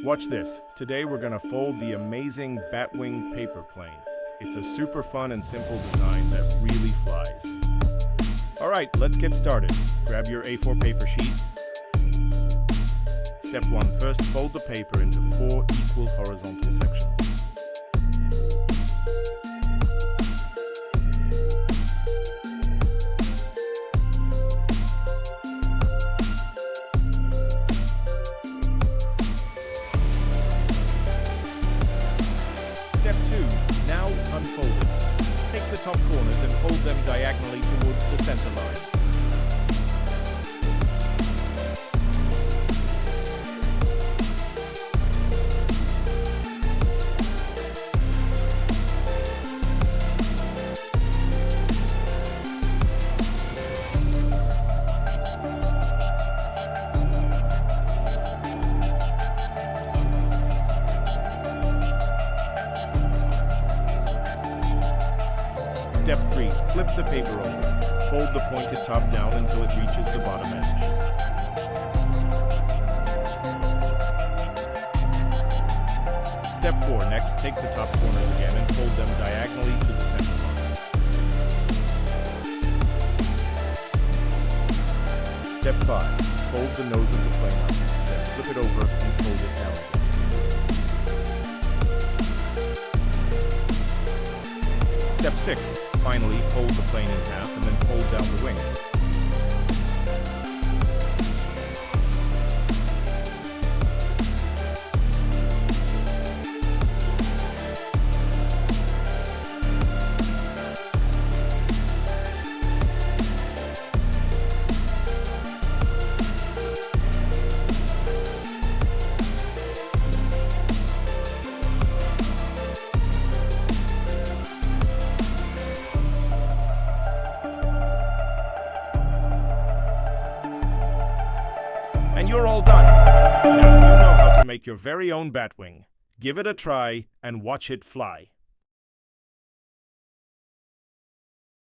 Watch this. Today we're gonna fold the amazing Batwing Paper Plane. It's a super fun and simple design that really flies. Alright, let's get started. Grab your A4 paper sheet. Step 1. First, fold the paper into 4 equal horizontal sections. Step 2. Now unfold it. Take the top corners and fold them diagonally towards the center line. Step 3. Flip the paper over. Fold the pointed top down until it reaches the bottom edge. Step 4. Next, take the top corners again and fold them diagonally to the center line. Step 5. Fold the nose of the plane up, then flip it over and fold it down. Step 6. Finally, fold the plane in half and then fold down the wings. And you're all done. Now you know how to make your very own Batwing. Give it a try and watch it fly.